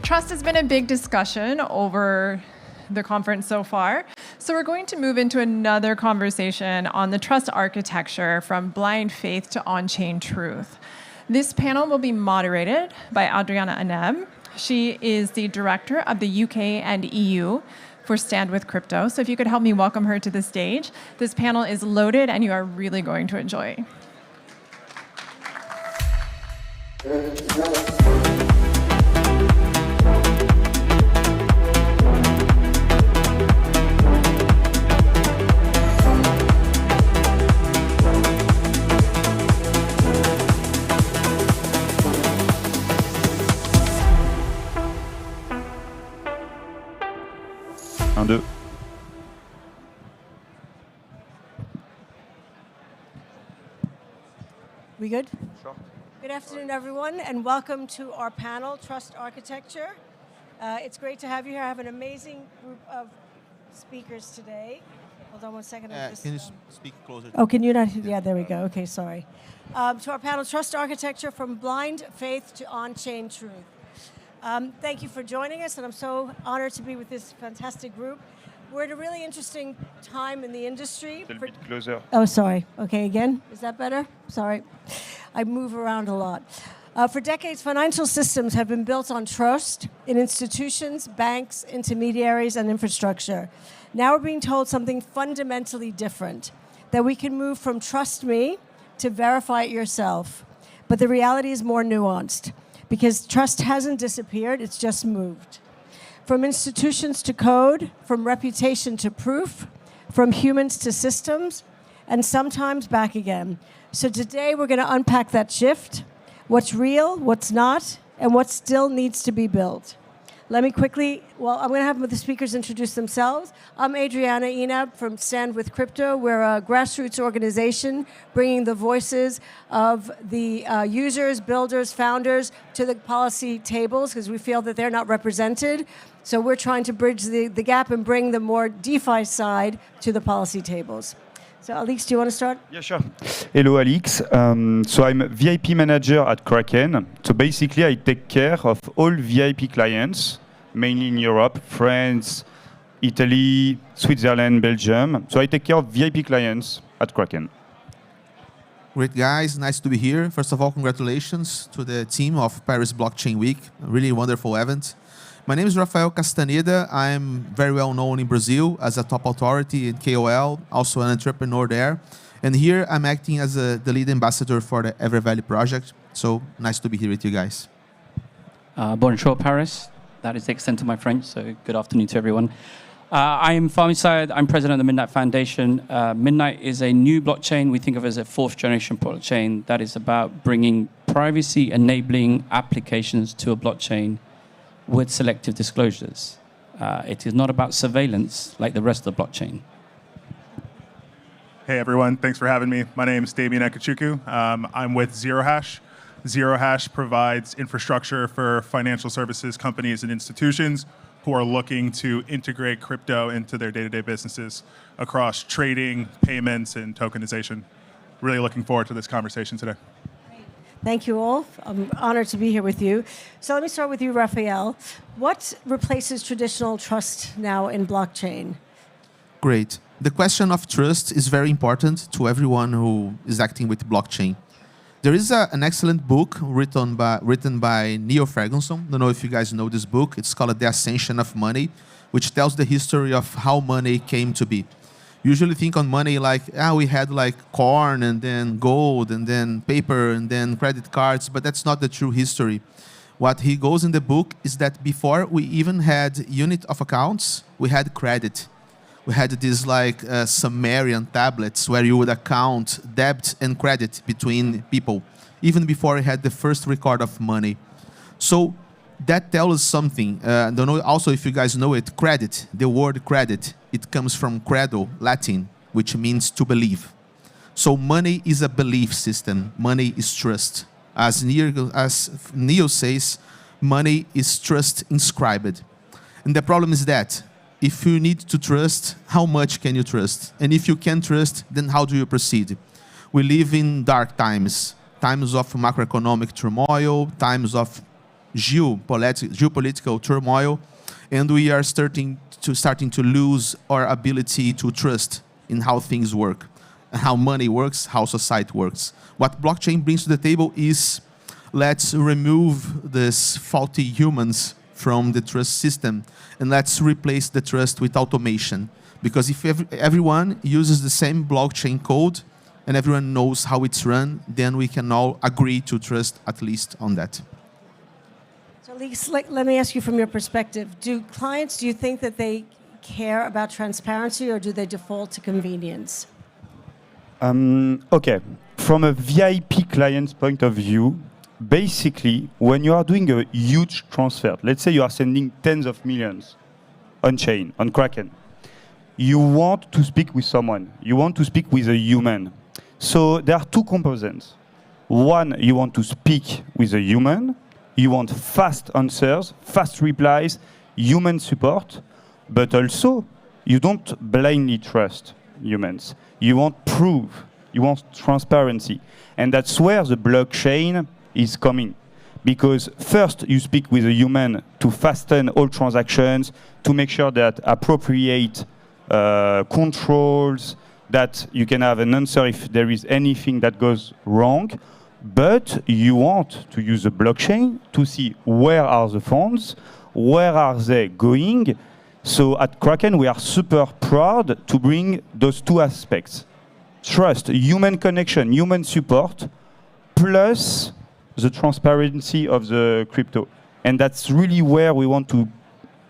Trust has been a big discussion over the conference so far. So we're going to move into another conversation on the trust architecture from blind faith to on-chain truth. This panel will be moderated by Adriana Ennab. She is the director of the UK and EU for Stand With Crypto. So if you could help me welcome her to the stage. This panel is loaded and you are really going to enjoy. Un, deux. We good? Sure. Good afternoon, everyone, and welcome to our panel, Trust Architecture. It's great to have you here. I have an amazing group of speakers today. Hold on one second. Can you speak closer? Oh, can you not? Yeah, there we go. Okay, sorry. To our panel, Trust Architecture from Blind Faith to On-Chain Truth. Thank you for joining us, and I'm so honored to be with this fantastic group. We're at a really interesting time in the industry. A little bit closer. Oh, sorry. Okay, again. Is that better? Sorry. I move around a lot. For decades, financial systems have been built on trust in institutions, banks, intermediaries, and infrastructure. Now we're being told something fundamentally different, that we can move from trust me to verify it yourself. But the reality is more nuanced, because trust hasn't disappeared, it's just moved. From institutions to code, from reputation to proof, from humans to systems, and sometimes back again. So today we're going to unpack that shift, what's real, what's not, and what still needs to be built. Let me quickly, I'm going to have the speakers introduce themselves. I'm Adriana Ennab from Stand With Crypto. We're a grassroots organization bringing the voices of the users, builders, founders to the policy tables because we feel that they're not represented. So we're trying to bridge the gap and bring the more DeFi side to the policy tables. So Alix, do you want to start? Yeah, sure. Hello, Alix. So I'm a VIP manager at Kraken. So basically, I take care of all VIP clients, mainly in Europe, France, Italy, Switzerland, Belgium. So I take care of VIP clients at Kraken. Great, guys. Nice to be here. First of all, congratulations to the team of Paris Blockchain Week. A really wonderful event. My name is Rafael Castaneda. I'm very well known in Brazil as a top authority in KOL, also an entrepreneur there. And here I'm acting as the lead ambassador for the EverValue project. So nice to be here with you guys. Bonjour, Paris. That is the extent of my French, so good afternoon to everyone. I'm Fahmi Syed. I'm president of the Midnight Foundation. Midnight is a new blockchain we think of as a fourth generation blockchain that is about bringing privacy enabling applications to a blockchain with selective disclosures. It is not about surveillance like the rest of the blockchain. Hey everyone, thanks for having me. My name is Damien Ekechukwu. I'm with Zerohash. Zerohash provides infrastructure for financial services companies and institutions who are looking to integrate crypto into their day-to-day businesses across trading, payments, and tokenization. Really looking forward to this conversation today. Thank you all. I'm honored to be here with you. So let me start with you, Rafael. What replaces traditional trust now in blockchain? Great. The question of trust is very important to everyone who is acting with blockchain. There is an excellent book written by Neil Ferguson. I don't know if you guys know this book. It's called The Ascension of Money, which tells the history of how money came to be. Usually think on money like, we had like corn and then gold and then paper and then credit cards, but that's not the true history. What he goes in the book is that before we even had unit of accounts, we had credit. We had these like Sumerian tablets where you would account debt and credit between people, even before we had the first record of money. So that tells us something. I don't know also if you guys know it, credit, the word credit, it comes from credo, Latin, which means to believe. So money is a belief system. Money is trust. As Neil says, money is trust inscribed. And the problem is that if you need to trust, how much can you trust? And if you can trust, then how do you proceed? We live in dark times, times of macroeconomic turmoil, times of geopolitical turmoil, and we are starting to lose our ability to trust in how things work, how money works, how society works. What blockchain brings to the table is, let's remove these faulty humans from the trust system, and let's replace the trust with automation. Because if everyone uses the same blockchain code and everyone knows how it's run, then we can all agree to trust at least on that. So Alix, let me ask you from your perspective, do you think that they care about transparency, or do they default to convenience? Okay, from a VIP client's point of view, basically, when you are doing a huge transfer, let's say you are sending tens of millions on chain, on Kraken, you want to speak with someone. You want to speak with a human. So there are two components. One, you want to speak with a human. You want fast answers, fast replies, human support. But also, you don't blindly trust humans. You want proof. You want transparency. And that's where the blockchain is coming. Because first, you speak with a human to fasten all transactions, to make sure that appropriate controls, that you can have an answer if there is anything that goes wrong. But you want to use the blockchain to see where are the funds, where are they going. So at Kraken, we are super proud to bring those two aspects. Trust, human connection, human support, plus the transparency of the crypto. And that's really where we want to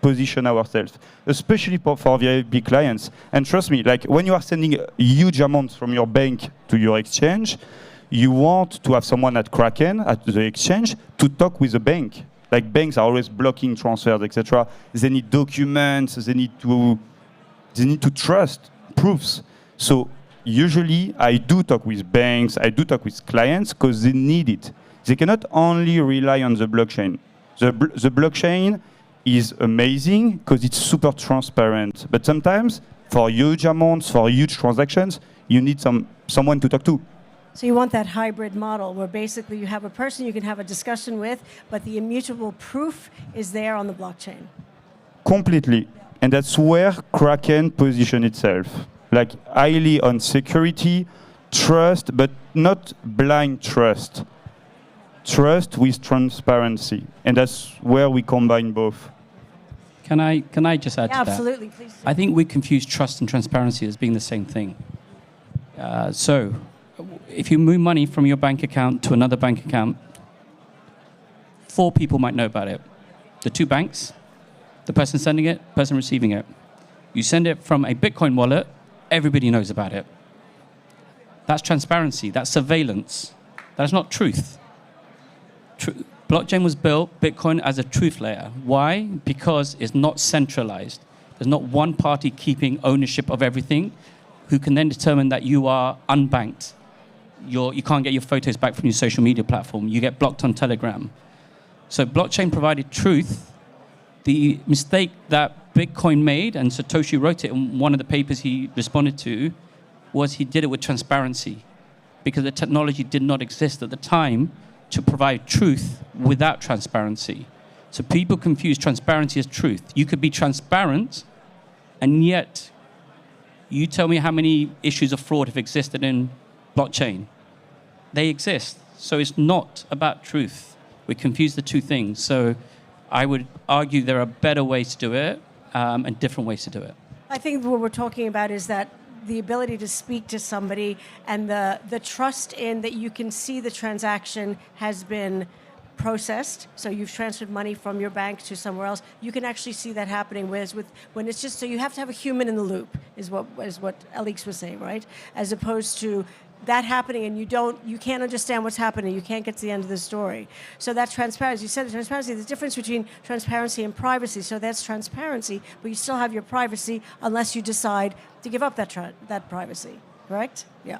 position ourselves, especially for VIP clients. And trust me, like when you are sending huge amounts from your bank to your exchange, you want to have someone at Kraken, at the exchange, to talk with the bank. Like banks are always blocking transfers, etc. They need documents, they need to trust proofs. So usually I do talk with banks, I do talk with clients because they need it. They cannot only rely on the blockchain. The blockchain is amazing because it's super transparent. But sometimes for huge amounts, for huge transactions, you need someone to talk to. So you want that hybrid model where basically you have a person you can have a discussion with, but the immutable proof is there on the blockchain. Completely. And that's where Kraken position itself. Like highly on security, trust, but not blind trust. Trust with transparency. And that's where we combine both. Can I just add to that? Absolutely, please. I think we confuse trust and transparency as being the same thing. So if you move money from your bank account to another bank account, 4 people might know about it. The 2 banks, the person sending it, person receiving it. You send it from a Bitcoin wallet, everybody knows about it. That's transparency, that's surveillance. That's not truth. Blockchain was built, Bitcoin, as a truth layer. Why? Because it's not centralized. There's not one party keeping ownership of everything who can then determine that you are unbanked. You can't get your photos back from your social media platform. You get blocked on Telegram. So blockchain provided truth. The mistake that Bitcoin made, and Satoshi wrote it in one of the papers he responded to, was he did it with transparency because the technology did not exist at the time to provide truth without transparency. So people confuse transparency as truth. You could be transparent, and yet you tell me how many issues of fraud have existed in blockchain. They exist. So it's not about truth. We confuse the two things. So I would argue there are better ways to do it and different ways to do it. I think what we're talking about is that the ability to speak to somebody and the trust in that you can see the transaction has been processed. So you've transferred money from your bank to somewhere else. You can actually see that happening. Whereas when it's just, so you have to have a human in the loop is what Alix was saying, right? As opposed to that happening and you can't understand what's happening. You can't get to the end of the story. So that's transparency. You said transparency, the difference between transparency and privacy. So that's transparency, but you still have your privacy unless you decide to give up that privacy, correct? Yeah.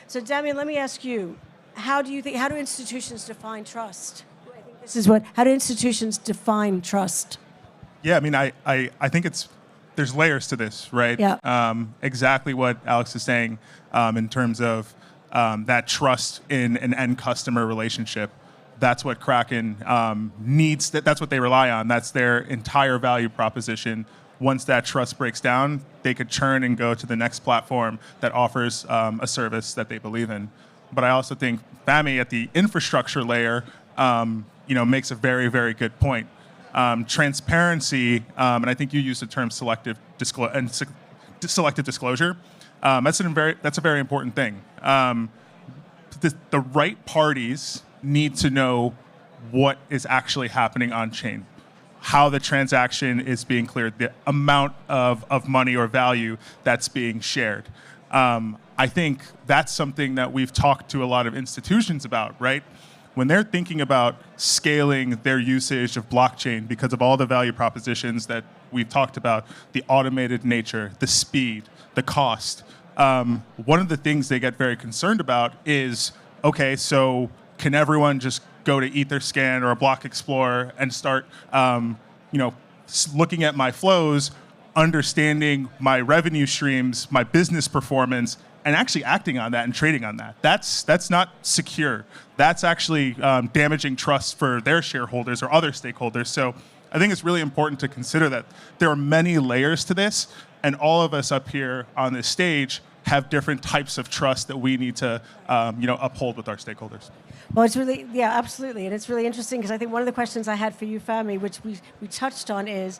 So Damien, let me ask you, how do institutions define trust? I think this is how do institutions define trust? Yeah, I mean, I think there's layers to this, right? Yeah. Exactly what Alix is saying in terms of that trust in an end customer relationship. that's what Kraken needs. That's what they rely on. That's their entire value proposition. Once that trust breaks down, they could churn and go to the next platform that offers a service that they believe in. But I also think Fahmi at the infrastructure layer, makes a very, very good point. Transparency, and I think you used the term selective disclosure. That's a very important thing. The right parties need to know what is actually happening on chain, how the transaction is being cleared, the amount of money or value that's being shared. I think that's something that we've talked to a lot of institutions about, right? When they're thinking about scaling their usage of blockchain because of all the value propositions that we've talked about, the automated nature, the speed, the cost, one of the things they get very concerned about is, okay, so can everyone just go to Etherscan or a Block Explorer and start, looking at my flows, understanding my revenue streams, my business performance, and actually acting on that and trading on that? That's not secure. That's actually damaging trust for their shareholders or other stakeholders. So I think it's really important to consider that there are many layers to this, and all of us up here on this stage have different types of trust that we need to uphold with our stakeholders. Well, it's really, yeah, absolutely. And it's really interesting because I think one of the questions I had for you, Fahmi, which we touched on is,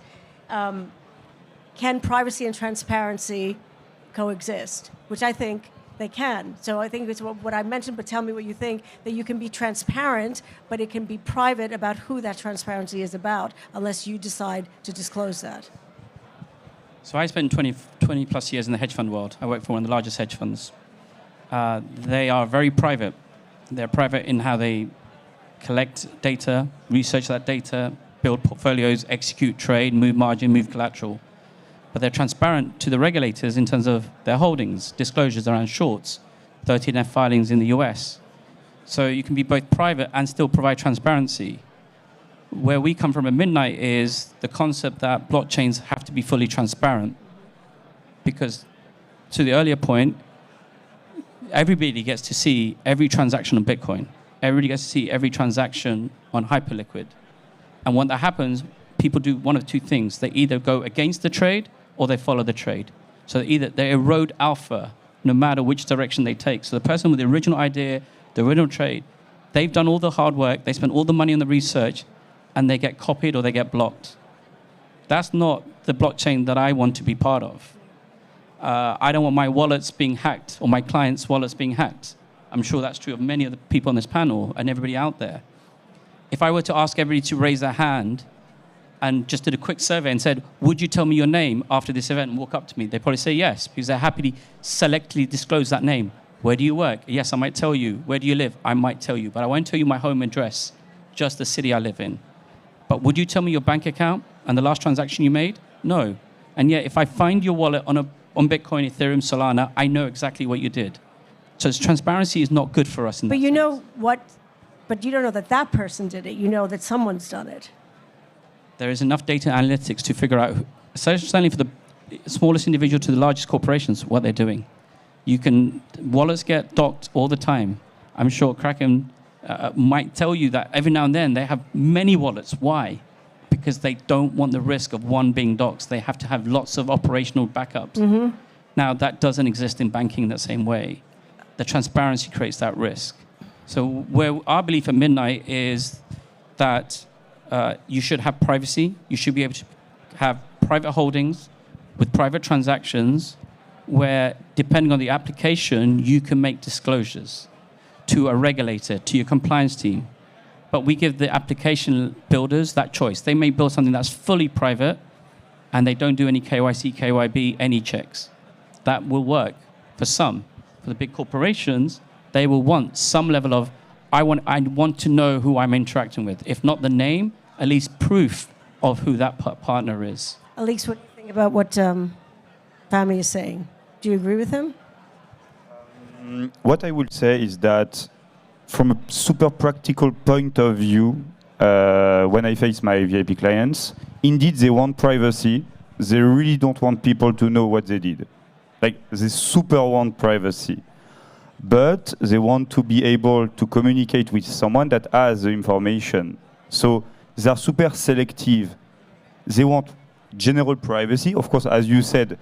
can privacy and transparency coexist? Which I think they can. So I think it's what I mentioned, but tell me what you think, that you can be transparent, but it can be private about who that transparency is about, unless you decide to disclose that. So I spent 20 plus years in the hedge fund world. I work for one of the largest hedge funds. They are very private. They're private in how they collect data, research that data, build portfolios, execute trade, move margin, move collateral. But they're transparent to the regulators in terms of their holdings, disclosures around shorts, 13F filings in the US. So you can be both private and still provide transparency. Where we come from at Midnight is the concept that blockchains have to be fully transparent. Because to the earlier point, everybody gets to see every transaction on Bitcoin. Everybody gets to see every transaction on Hyperliquid. And when that happens, people do one of two things. They either go against the trade or they follow the trade. So either they erode alpha no matter which direction they take. So the person with the original idea, the original trade, they've done all the hard work, they spent all the money on the research, and they get copied or they get blocked. That's not the blockchain that I want to be part of. I don't want my wallets being hacked or my clients' wallets being hacked. I'm sure that's true of many of the people on this panel and everybody out there. If I were to ask everybody to raise their hand and just did a quick survey and said, would you tell me your name after this event and walk up to me? They'd probably say yes, because they're happy to selectively disclose that name. Where do you work? Yes, I might tell you. Where do you live? I might tell you, but I won't tell you my home address, just the city I live in. But would you tell me your bank account and the last transaction you made? No. And yet, if I find your wallet on Bitcoin, Ethereum, Solana, I know exactly what you did. So transparency is not good for us. But you know what? But you don't know that that person did it. You know that someone's done it. There is enough data analytics to figure out, certainly for the smallest individual to the largest corporations, what they're doing. Wallets get docked all the time. I'm sure Kraken might tell you that every now and then they have many wallets. Why? Because they don't want the risk of one being docked. They have to have lots of operational backups. Mm-hmm. Now, that doesn't exist in banking in that same way. The transparency creates that risk. So where our belief at Midnight is that you should have privacy. You should be able to have private holdings with private transactions where, depending on the application, you can make disclosures to a regulator, to your compliance team. But we give the application builders that choice. They may build something that's fully private and they don't do any KYC, KYB, any checks. That will work for some. For the big corporations, they will want some level of, I want to know who I'm interacting with. If not the name, at least proof of who that partner is. Alix, what do you think about what Fahmi is saying? Do you agree with him? What I would say is that from a super practical point of view, when I face my VIP clients, indeed they want privacy. They really don't want people to know what they did. Like, they super want privacy. but they want to be able to communicate with someone that has the information. So they are super selective. They want general privacy. Of course, as you said,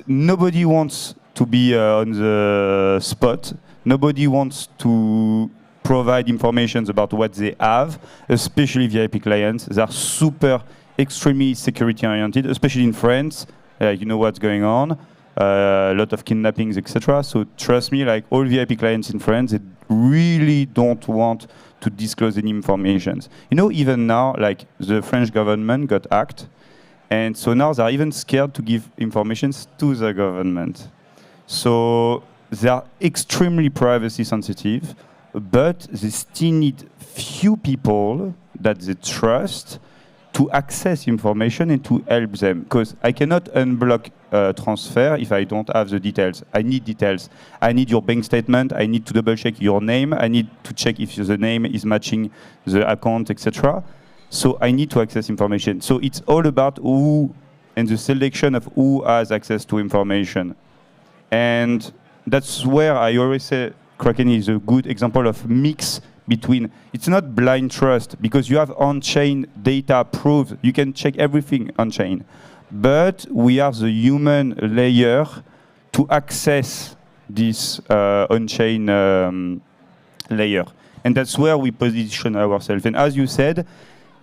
nobody wants to be on the spot. Nobody wants to provide information about what they have, especially VIP clients. They are super, extremely security-oriented, especially in France. You know what's going on. A lot of kidnappings, etc. So trust me, like all VIP clients in France, they really don't want to disclose any information. You know, even now, like the French government got hacked, and so now they're even scared to give information to the government. So they are extremely privacy sensitive, but they still need few people that they trust to access information and to help them. Because I cannot unblock transfer if I don't have the details. I need details. I need your bank statement. I need to double check your name. I need to check if the name is matching the account, etc. So I need to access information. So it's all about who and the selection of who has access to information. And that's where I always say Kraken is a good example of mix between, it's not blind trust because you have on-chain data proofs. You can check everything on-chain. But we are the human layer to access this on-chain layer. And that's where we position ourselves. And as you said,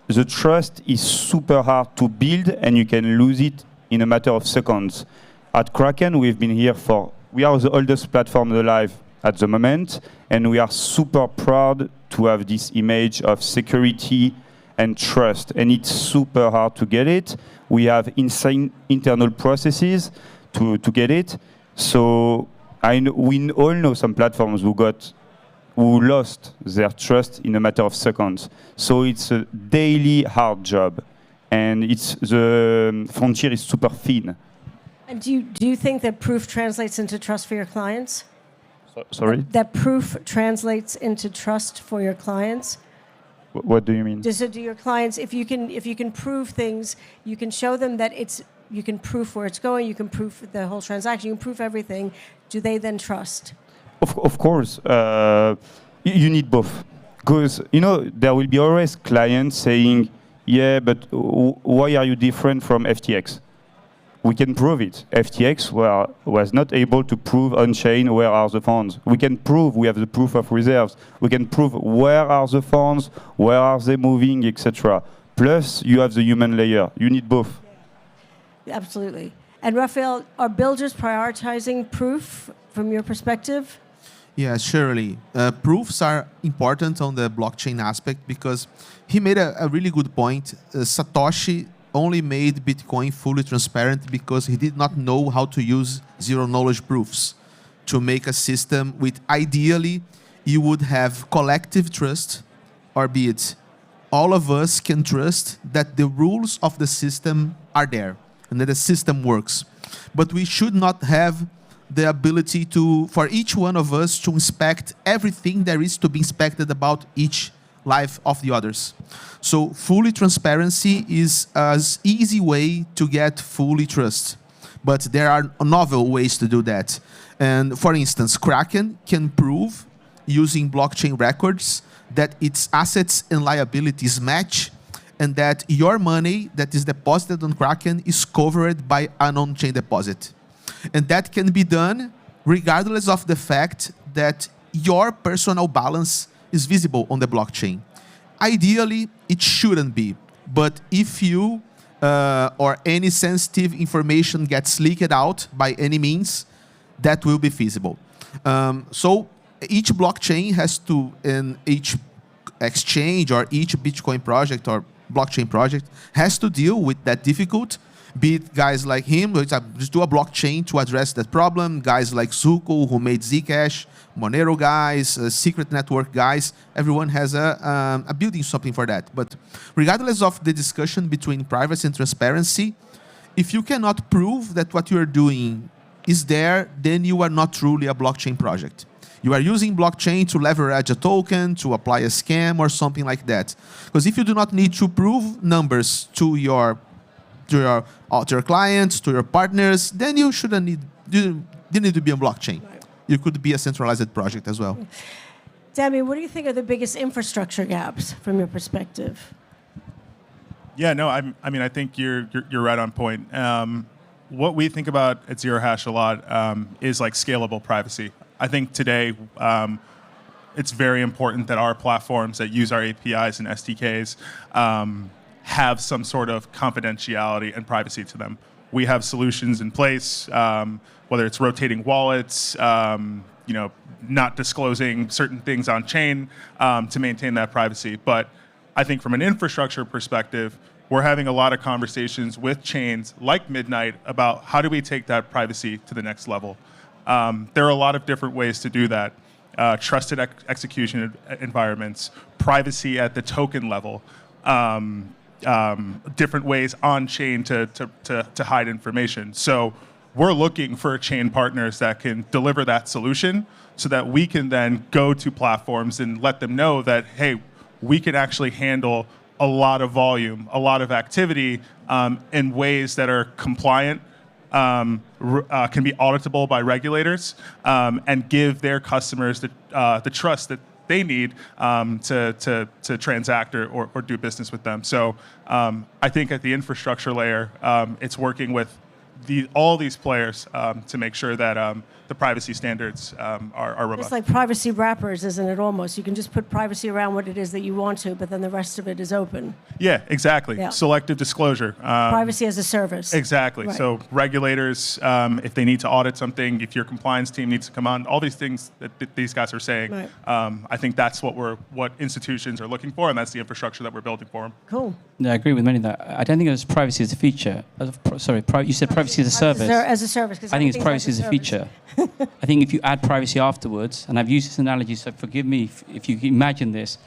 the trust is super hard to build and you can lose it in a matter of seconds. At Kraken, we've been here we are the oldest platform alive at the moment, and we are super proud to have this image of security and trust, and it's super hard to get it. We have insane internal processes to get it. So we all know some platforms who lost their trust in a matter of seconds. So it's a daily hard job, and the frontier is super thin. And do you think that proof translates into trust for your clients? Sorry? That proof translates into trust for your clients? What do you mean? So do your clients, if you can prove things, you can show them that you can prove where it's going, you can prove the whole transaction, you can prove everything. Do they then trust? Of course. You need both. Because, there will be always clients saying, yeah, but why are you different from FTX? We can prove it. FTX was not able to prove on-chain where are the funds. We can prove, we have the proof of reserves. We can prove where are the funds, where are they moving, etc. Plus, you have the human layer. You need both. Yeah, absolutely. And Rafael, are builders prioritizing proof from your perspective? Yeah, surely. Proofs are important on the blockchain aspect because he made a really good point. Satoshi only made Bitcoin fully transparent because he did not know how to use zero-knowledge proofs to make a system with, ideally, you would have collective trust, or be it all of us can trust that the rules of the system are there and that the system works. But we should not have the ability for each one of us to inspect everything there is to be inspected about each life of the others. So fully transparency is an easy way to get fully trust. But there are novel ways to do that. And for instance, Kraken can prove using blockchain records that its assets and liabilities match and that your money that is deposited on Kraken is covered by an on-chain deposit. And that can be done regardless of the fact that your personal balance is visible on the blockchain. Ideally, it shouldn't be. But if you or any sensitive information gets leaked out by any means, that will be feasible. So each blockchain has to, in each exchange or each Bitcoin project or blockchain project has to deal with that difficult. Be it guys like him, just do a blockchain to address that problem. Guys like Zuko, who made Zcash, Monero guys, secret network guys. Everyone has a building something for that. But regardless of the discussion between privacy and transparency, if you cannot prove that what you are doing is there, then you are not truly a blockchain project. You are using blockchain to leverage a token, to apply a scam or something like that. Because if you do not need to prove numbers to your clients, to your partners, then you shouldn't need to be on blockchain. you could be a centralized project as well. Damien, what do you think are the biggest infrastructure gaps from your perspective? Yeah, no, I think you're right on point. What we think about at Zerohash a lot is like scalable privacy. I think today it's very important that our platforms that use our APIs and SDKs have some sort of confidentiality and privacy to them. We have solutions in place, whether it's rotating wallets, not disclosing certain things on chain to maintain that privacy. But I think from an infrastructure perspective, we're having a lot of conversations with chains like Midnight about how do we take that privacy to the next level. There are a lot of different ways to do that. Trusted execution environments, privacy at the token level, different ways on chain to hide information. So we're looking for chain partners that can deliver that solution so that we can then go to platforms and let them know that, hey, we can actually handle a lot of volume, a lot of activity in ways that are compliant, can be auditable by regulators, and give their customers the trust that they need to transact or do business with them. So I think at the infrastructure layer, it's working with all these players to make sure that the privacy standards are robust. It's like privacy wrappers, isn't it, almost? You can just put privacy around what it is that you want to, but then the rest of it is open. Yeah, exactly. Yeah. Selective disclosure. Privacy as a service. Exactly. Right. So regulators, if they need to audit something, if your compliance team needs to come on, all these things that these guys are saying, Right. I think that's what institutions are looking for, and that's the infrastructure that we're building for them. Cool. Yeah, I agree with many of that. I don't think it was privacy as a feature. You said privacy as a service. As a service. I think it's privacy as a feature. I think if you add privacy afterwards, and I've used this analogy, so forgive me if you imagine this,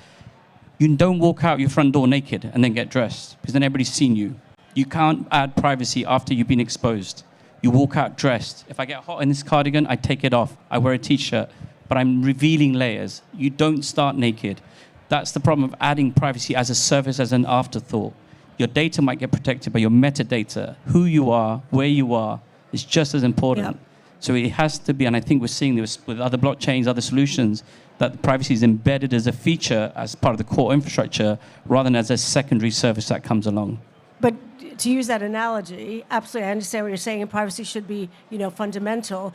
you don't walk out your front door naked and then get dressed, because then everybody's seen you. You can't add privacy after you've been exposed. You walk out dressed. If I get hot in this cardigan, I take it off. I wear a t-shirt, but I'm revealing layers. You don't start naked. That's the problem of adding privacy as a service, as an afterthought. Your data might get protected, but your metadata, who you are, where you are, is just as important. Yeah. So it has to be, and I think we're seeing this with other blockchains, other solutions, that privacy is embedded as a feature, as part of the core infrastructure, rather than as a secondary service that comes along. But to use that analogy, absolutely, I understand what you're saying, and privacy should be, fundamental.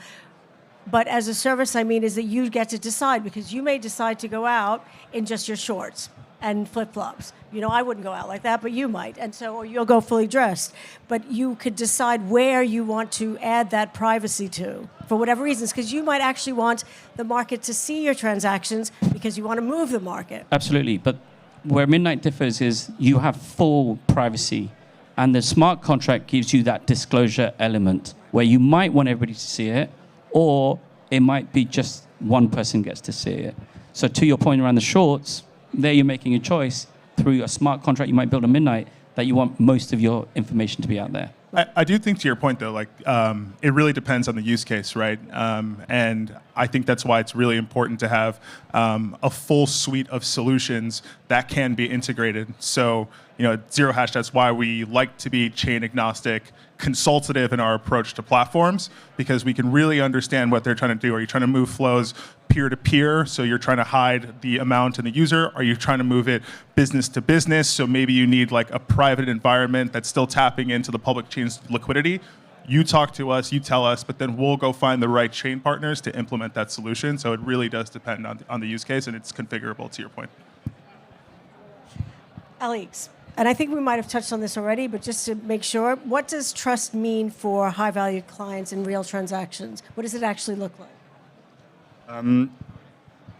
But as a service, I mean, is that you get to decide, because you may decide to go out in just your shorts and flip-flops. I wouldn't go out like that, but you might. And so, or you'll go fully dressed. But you could decide where you want to add that privacy to, for whatever reasons, because you might actually want the market to see your transactions because you want to move the market. Absolutely. But where Midnight differs is you have full privacy, and the smart contract gives you that disclosure element where you might want everybody to see it, or it might be just one person gets to see it. So to your point around the shorts, there you're making a choice through a smart contract you might build at Midnight that you want most of your information to be out there. I do think, to your point, though, it really depends on the use case, right? And I think that's why it's really important to have a full suite of solutions that can be integrated. So, at Zerohash, that's why we like to be chain agnostic, consultative in our approach to platforms, because we can really understand what they're trying to do. Are you trying to move flows peer-to-peer, so you're trying to hide the amount in the user? Are you trying to move it business to business, so maybe you need a private environment that's still tapping into the public chain's liquidity? You talk to us, you tell us, but then we'll go find the right chain partners to implement that solution. So it really does depend on the use case, and it's configurable, to your point. Alix, and I think we might have touched on this already, but just to make sure, what does trust mean for high-value clients in real transactions? What does it actually look like?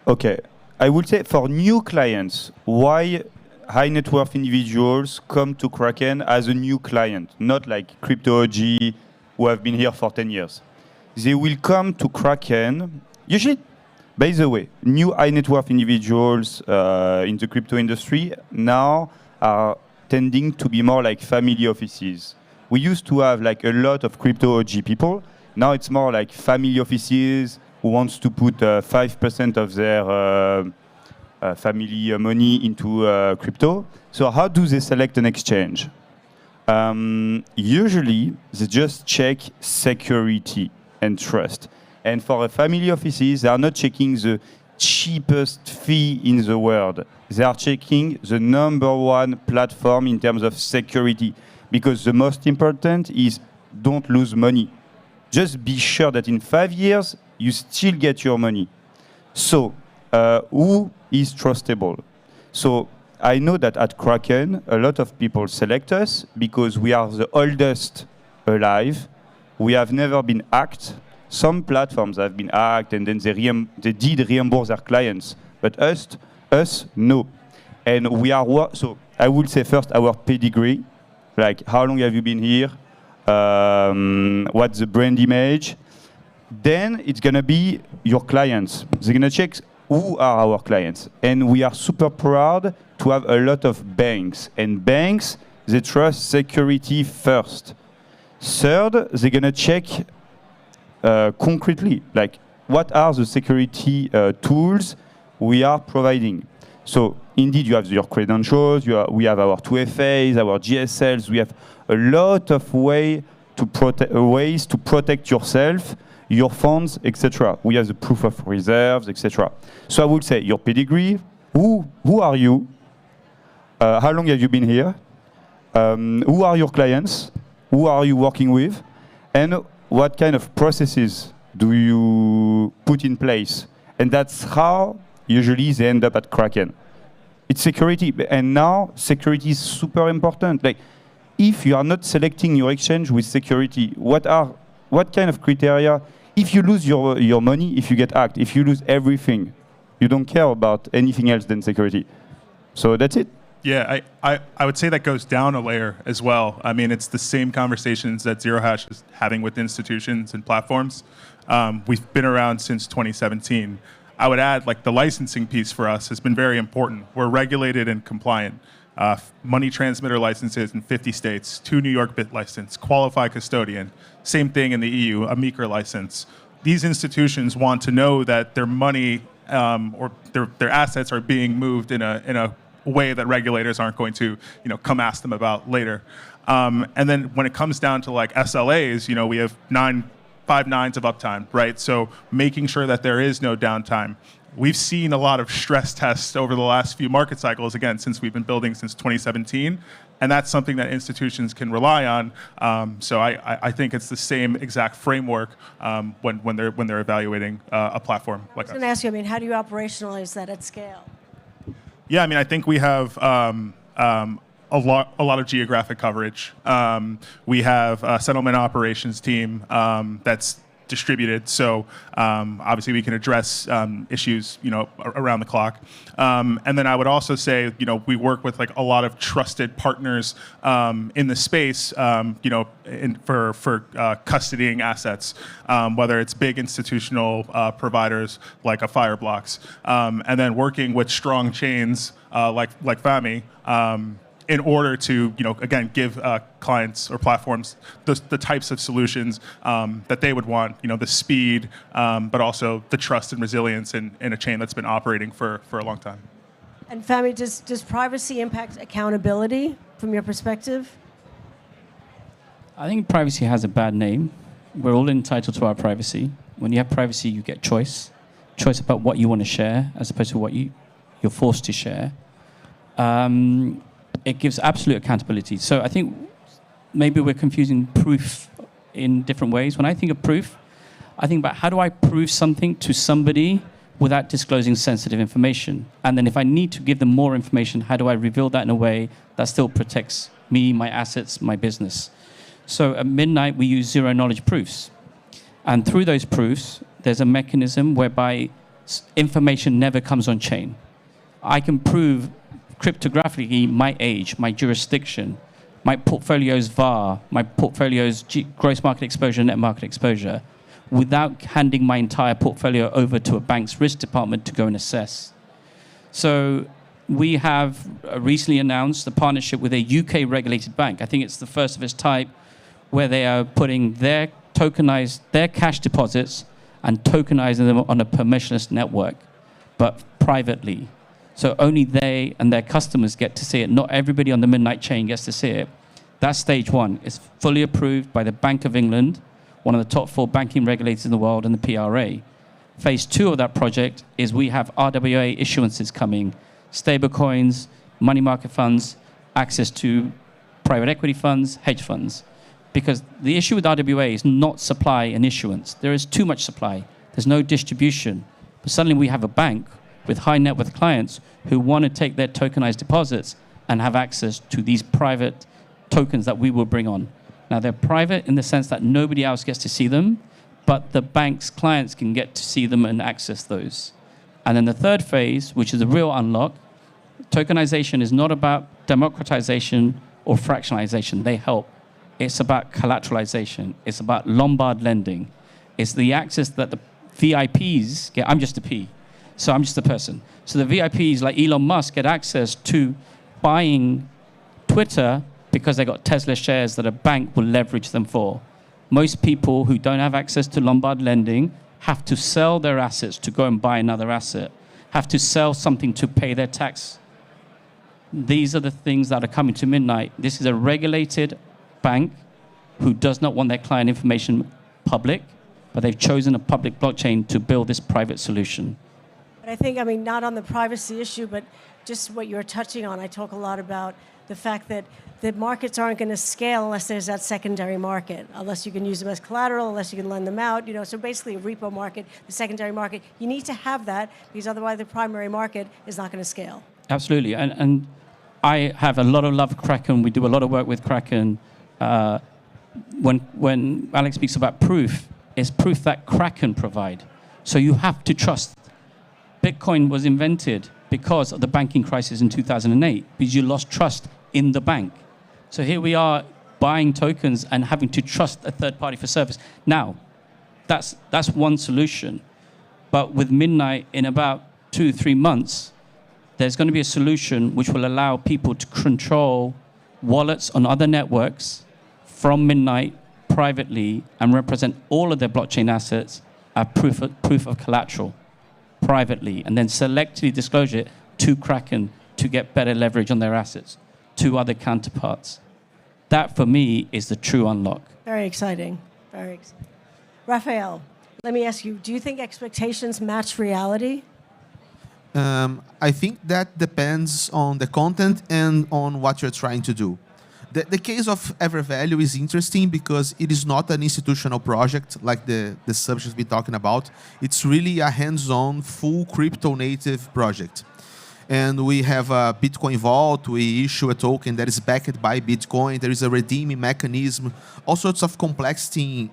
Okay, I would say for new clients, why high net worth individuals come to Kraken as a new client, not like crypto OG who have been here for 10 years. They will come to Kraken, usually, by the way, new high net worth individuals in the crypto industry now are tending to be more like family offices. We used to have a lot of crypto OG people. Now it's more like family offices who wants to put 5% of their family money into crypto. So how do they select an exchange? Usually, they just check security and trust. And for family offices, they are not checking the cheapest fee in the world. They are checking the number one platform in terms of security, because the most important is don't lose money. Just be sure that in 5 years, you still get your money. So, who is trustable? So, I know that at Kraken, a lot of people select us because we are the oldest alive. We have never been hacked. Some platforms have been hacked and then they did reimburse their clients. But us, no. And we are, so I would say first our pedigree, like how long have you been here? What's the brand image? Then it's going to be your clients. They're going to check who are our clients. And we are super proud to have a lot of banks. And banks, they trust security first. Third, they're going to check concretely, like what are the security tools we are providing. So indeed, you have your credentials, we have our 2FAs, our GSLs, we have a lot of ways to protect yourself, your funds, etc. We have the proof of reserves, etc. So I would say your pedigree, who are you, how long have you been here, who are your clients, who are you working with, and what kind of processes do you put in place? And that's how usually they end up at Kraken. It's security, and now security is super important. Like, if you are not selecting your exchange with security, what kind of criteria? If you lose your money, if you get hacked, if you lose everything, you don't care about anything else than security. So that's it. Yeah, I would say that goes down a layer as well. I mean, it's the same conversations that Zerohash is having with institutions and platforms. We've been around since 2017. I would add, like, the licensing piece for us has been very important. We're regulated and compliant. Money transmitter licenses in 50 states, 2 New York BIT license, qualified custodian. Same thing in the EU, a MiCR license. These institutions want to know that their money or their assets are being moved in a way that regulators aren't going to, come ask them about later. And then when it comes down to like SLAs, we have 5 nines of uptime, right? So making sure that there is no downtime. We've seen a lot of stress tests over the last few market cycles, again, since we've been building since 2017. And that's something that institutions can rely on. So I think it's the same exact framework when they're evaluating a platform like us. I was going to ask you, how do you operationalize that at scale? Yeah, I think we have a lot of geographic coverage. We have a settlement operations team that's distributed, so obviously we can address issues around the clock. And then I would also say we work with like a lot of trusted partners in the space for custodying assets, whether it's big institutional providers like a Fireblocks, and then working with strong chains like Fahmi, in order to, again, give clients or platforms the types of solutions that they would want, the speed, but also the trust and resilience in a chain that's been operating for a long time. And Fahmi, does privacy impact accountability from your perspective? I think privacy has a bad name. We're all entitled to our privacy. When you have privacy, you get choice about what you want to share as opposed to what you're forced to share. It gives absolute accountability. So I think maybe we're confusing proof in different ways. When I think of proof, I think about how do I prove something to somebody without disclosing sensitive information? And then if I need to give them more information, how do I reveal that in a way that still protects me, my assets, my business? So at Midnight, we use zero-knowledge proofs. And through those proofs, there's a mechanism whereby information never comes on chain. I can prove cryptographically my age, my jurisdiction, my portfolio's VAR, my portfolio's gross market exposure, net market exposure, without handing my entire portfolio over to a bank's risk department to go and assess. So we have recently announced a partnership with a UK regulated bank. I think it's the first of its type, where they are putting their cash deposits and tokenizing them on a permissionless network, but privately. So only they and their customers get to see it. Not everybody on the Midnight chain gets to see it. That's stage one. It's fully approved by the Bank of England. one of the top 4 banking regulators in the world, and the PRA. Phase 2 of that project is we have RWA issuances coming, stable coins, money market funds, access to private equity funds, hedge funds. Because the issue with RWA is not supply and issuance. There is too much supply. There's no distribution. But suddenly we have a bank with high net worth clients who want to take their tokenized deposits and have access to these private tokens that we will bring on. Now, they're private in the sense that nobody else gets to see them, but the bank's clients can get to see them and access those. And then the third phase, which is a real unlock, tokenization is not about democratization or fractionalization. They help. It's about collateralization. It's about Lombard lending. It's the access that the VIPs get. I'm just a P, so I'm just a person. So the VIPs, like Elon Musk, get access to buying Twitter because they got Tesla shares that a bank will leverage them for. Most people who don't have access to Lombard lending have to sell their assets to go and buy another asset, have to sell something to pay their tax. These are the things that are coming to Midnight. This is a regulated bank who does not want their client information public, but they've chosen a public blockchain to build this private solution. But I think, I mean, not on the privacy issue, but just what you're touching on. I talk a lot about the fact that the markets aren't going to scale unless there's that secondary market, unless you can use them as collateral, unless you can lend them out. You know, so basically a repo market, the secondary market, you need to have that because otherwise the primary market is not going to scale. Absolutely, and I have a lot of love for Kraken. We do a lot of work with Kraken. When Alix speaks about proof, it's proof that Kraken provide. So you have to trust. Bitcoin was invented because of the banking crisis in 2008, because you lost trust in the bank. So here we are buying tokens and having to trust a third party for service. Now, that's one solution. But with Midnight, in about 2-3 months, there's going to be a solution which will allow people to control wallets on other networks from Midnight privately and represent all of their blockchain assets as proof of collateral privately, and then selectively disclose it to Kraken to get better leverage on their assets to other counterparts. That, for me, is the true unlock. Very exciting. Very exciting. Rafael, let me ask you, do you think expectations match reality? I think that depends on the content and on what you're trying to do. The case of EverValue is interesting because it is not an institutional project like the subject we're talking about. It's really a hands-on, full crypto-native project. And we have a Bitcoin vault. We issue a token that is backed by Bitcoin. There is a redeeming mechanism, all sorts of complexity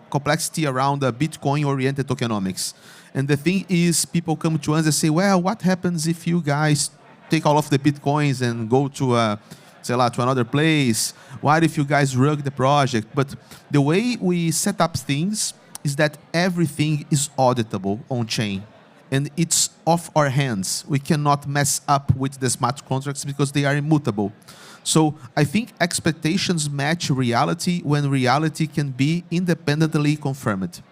around Bitcoin-oriented tokenomics. And the thing is, people come to us and say, well, what happens if you guys take all of the Bitcoins and go to to another place? What if you guys rug the project? But the way we set up things is that everything is auditable on chain. And it's off our hands. We cannot mess up with the smart contracts because they are immutable. So I think expectations match reality when reality can be independently confirmed.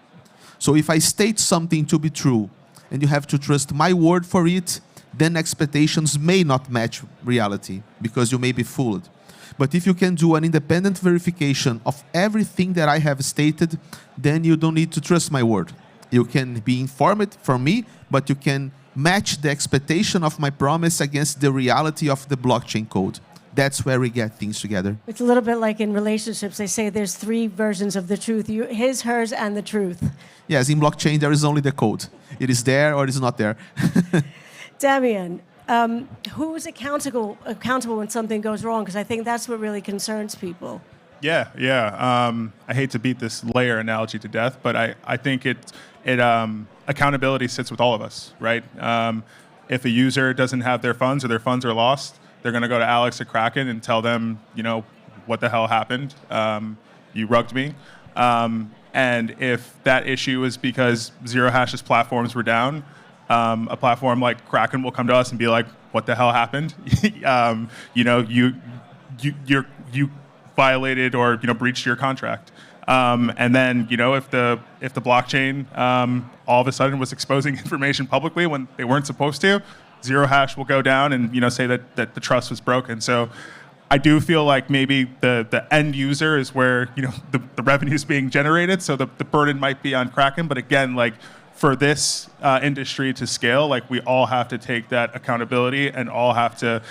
So if I state something to be true and you have to trust my word for it, then expectations may not match reality because you may be fooled. But if you can do an independent verification of everything that I have stated, then you don't need to trust my word. You can be informed from me, but you can match the expectation of my promise against the reality of the blockchain code. That's where we get things together. It's a little bit like in relationships. They say there's 3 versions of the truth, his, hers, and the truth. Yes, in blockchain, there is only the code. It is there or it is not there. Damien, who is accountable when something goes wrong? Because I think that's what really concerns people. Yeah. I hate to beat this layer analogy to death, but I think accountability sits with all of us, right? If a user doesn't have their funds or their funds are lost, they're going to go to Alix at Kraken and tell them, what the hell happened? You rugged me. And if that issue is because Zerohash's platforms were down, a platform like Kraken will come to us and be like, what the hell happened? You violated or breached your contract. And then if the blockchain all of a sudden was exposing information publicly when they weren't supposed to, Zerohash will go down and say that the trust was broken. So I do feel like maybe the end user is where the revenue is being generated, so the burden might be on Kraken. But again, like for this industry to scale, like we all have to take that accountability and all have to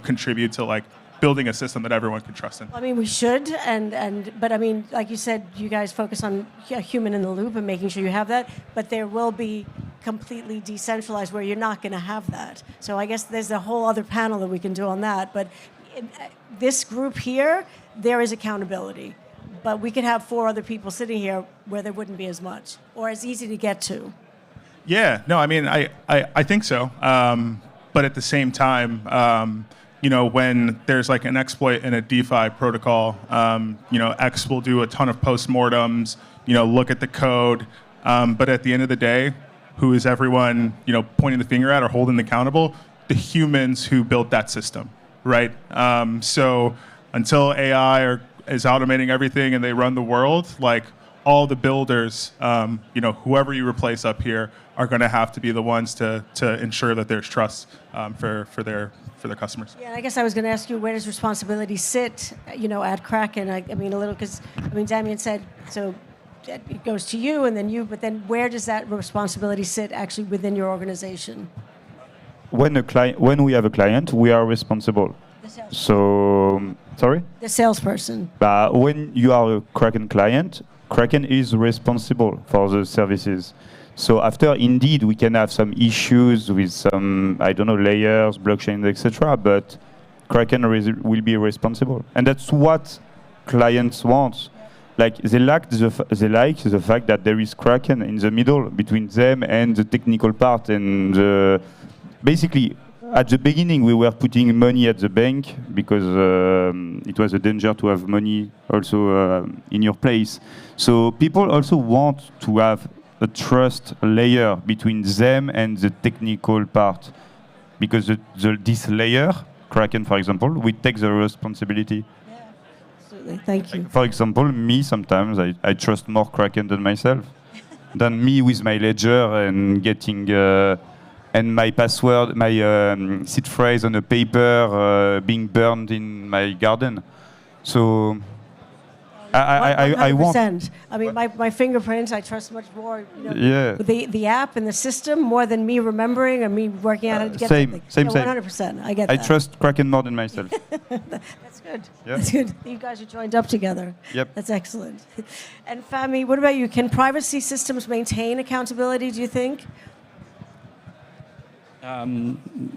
contribute to like building a system that everyone can trust in. I mean, we should, but I mean, like you said, you guys focus on a human in the loop and making sure you have that. But there will be completely decentralized where you're not going to have that. So I guess there's a whole other panel that we can do on that. But this group here, there is accountability. But we could have 4 other people sitting here where there wouldn't be as much or as easy to get to. Yeah, no, I mean, I think so. But at the same time, when there's like an exploit in a DeFi protocol, X will do a ton of postmortems, look at the code. But at the end of the day, who is everyone, pointing the finger at or holding accountable? The humans who built that system, right? So until AI is automating everything and they run the world, like all the builders, whoever you replace up here are going to have to be the ones to ensure that there's trust for their customers. Yeah, and I guess I was going to ask you, where does responsibility sit, at Kraken? I mean, a little, because, Damien said, so it goes to you and then you, but then where does that responsibility sit actually within your organization? When we have a client, we are responsible. So, sorry? The salesperson. When you are a Kraken client, Kraken is responsible for the services. So after, indeed, we can have some issues with some, layers, blockchain, etc. But Kraken will be responsible, and that's what clients want. Like they like the fact that there is Kraken in the middle between them and the technical part. And basically, at the beginning, we were putting money at the bank because it was a danger to have money also in your place. So people also want to have a trust layer between them and the technical part, because this layer, Kraken, for example, we take the responsibility. Yeah, absolutely. Thank you. For example, me sometimes I trust more Kraken than myself, than me with my ledger and getting and my password, my seed phrase on a paper being burned in my garden. So. I want. I mean, my fingerprints, I trust much more. Yeah. The app and the system more than me remembering or me working out how to get same. 100%. I get that. I trust Kraken more than myself. That's good. Yeah. That's good. You guys are joined up together. Yep. That's excellent. And Fahmi, what about you? Can privacy systems maintain accountability, do you think?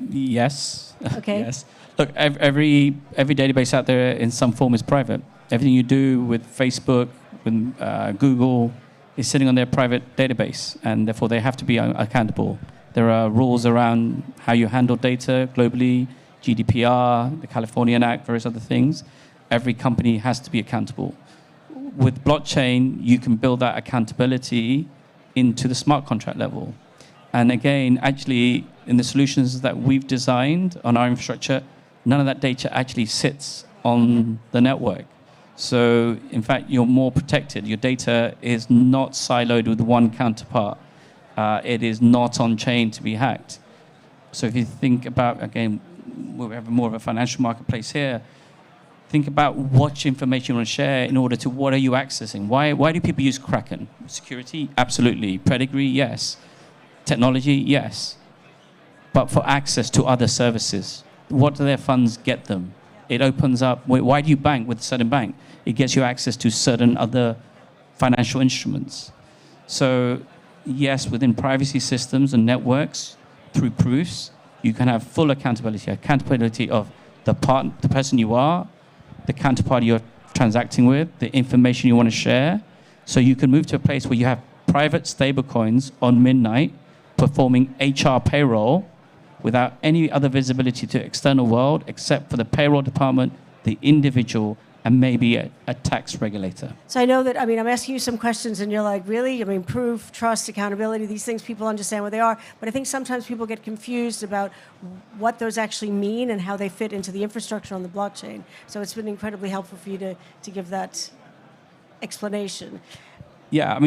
Yes. Okay. Yes. Look, every database out there in some form is private. Everything you do with Facebook, with Google, is sitting on their private database, and therefore they have to be accountable. There are rules around how you handle data globally, GDPR, the Californian Act, various other things. Every company has to be accountable. With blockchain, you can build that accountability into the smart contract level. And again, actually, in the solutions that we've designed on our infrastructure, none of that data actually sits on the network. So, in fact, you're more protected. Your data is not siloed with one counterpart. It is not on-chain to be hacked. So if you think about, again, we have more of a financial marketplace here, think about what information you want to share in order to what are you accessing? Why do people use Kraken? Security? Absolutely. Pedigree? Yes. Technology? Yes. But for access to other services, what do their funds get them? It opens up, why do you bank with a certain bank? It gets you access to certain other financial instruments. So yes, within privacy systems and networks, through proofs, you can have full accountability of the person you are, the counterparty you're transacting with, the information you want to share. So you can move to a place where you have private stablecoins on Midnight performing HR payroll without any other visibility to external world except for the payroll department, the individual, and maybe a tax regulator. So I know that, I'm asking you some questions and you're like, really? Proof, trust, accountability, these things, people understand what they are. But I think sometimes people get confused about what those actually mean and how they fit into the infrastructure on the blockchain. So it's been incredibly helpful for you to give that explanation. Yeah,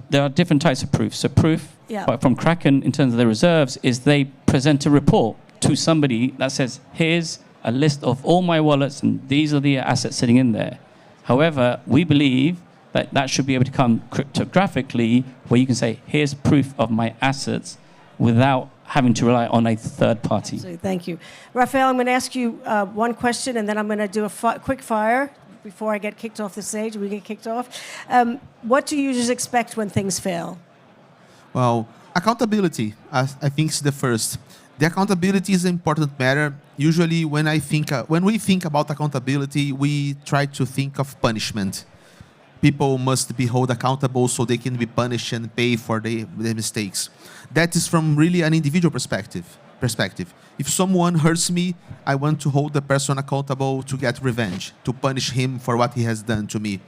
there are different types of proofs. So proof from Kraken in terms of the reserves is they present a report to somebody that says, here's a list of all my wallets, and these are the assets sitting in there. However, we believe that that should be able to come cryptographically, where you can say, here's proof of my assets, without having to rely on a third party. Absolutely. Thank you. Rafael, I'm going to ask you one question, and then I'm going to do a quick fire before I get kicked off the stage. We get kicked off. What do users expect when things fail? Well, accountability, I think, is the first. The accountability is an important matter. Usually, when we think about accountability, we try to think of punishment. People must be held accountable so they can be punished and pay for their mistakes. That is from really an individual perspective. If someone hurts me, I want to hold the person accountable to get revenge, to punish him for what he has done to me.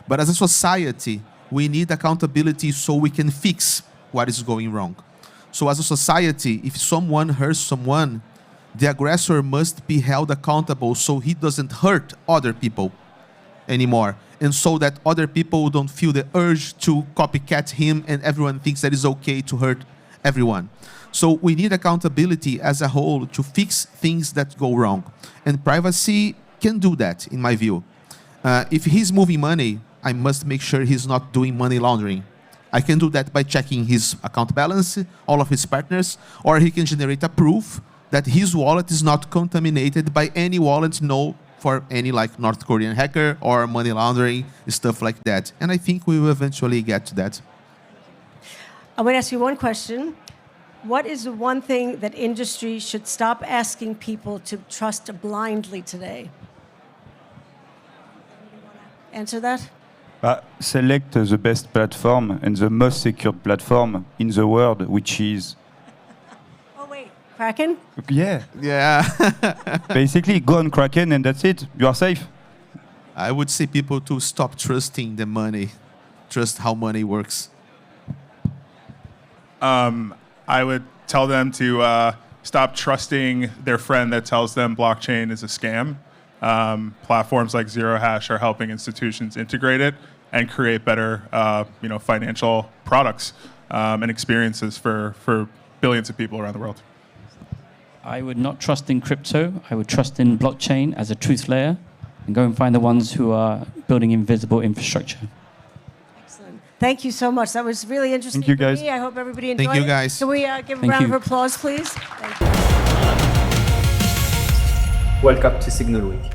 But as a society, we need accountability so we can fix what is going wrong. So as a society, if someone hurts someone, the aggressor must be held accountable so he doesn't hurt other people anymore. And so that other people don't feel the urge to copycat him and everyone thinks that it's okay to hurt everyone. So we need accountability as a whole to fix things that go wrong. And privacy can do that, in my view. If he's moving money, I must make sure he's not doing money laundering. I can do that by checking his account balance, all of his partners, or he can generate a proof that his wallet is not contaminated by any wallet, no, for any like North Korean hacker or money laundering, stuff like that. And I think we will eventually get to that. I'm going to ask you one question. What is the one thing that industry should stop asking people to trust blindly today? Answer that? Select the best platform and the most secure platform in the world, which is... Oh, wait. Kraken? Yeah. Yeah. Basically, go on Kraken and that's it. You are safe. I would say people to stop trusting the money, trust how money works. I would tell them to stop trusting their friend that tells them blockchain is a scam. Platforms like Zerohash are helping institutions integrate it and create better, financial products and experiences for billions of people around the world. I would not trust in crypto. I would trust in blockchain as a truth layer and go and find the ones who are building invisible infrastructure. Excellent. Thank you so much. That was really interesting. Thank you, guys. For me. I hope everybody enjoyed Thank you, it. guys. Can we give a Thank round you. of applause, please? Thank you. Welcome to Signal Week.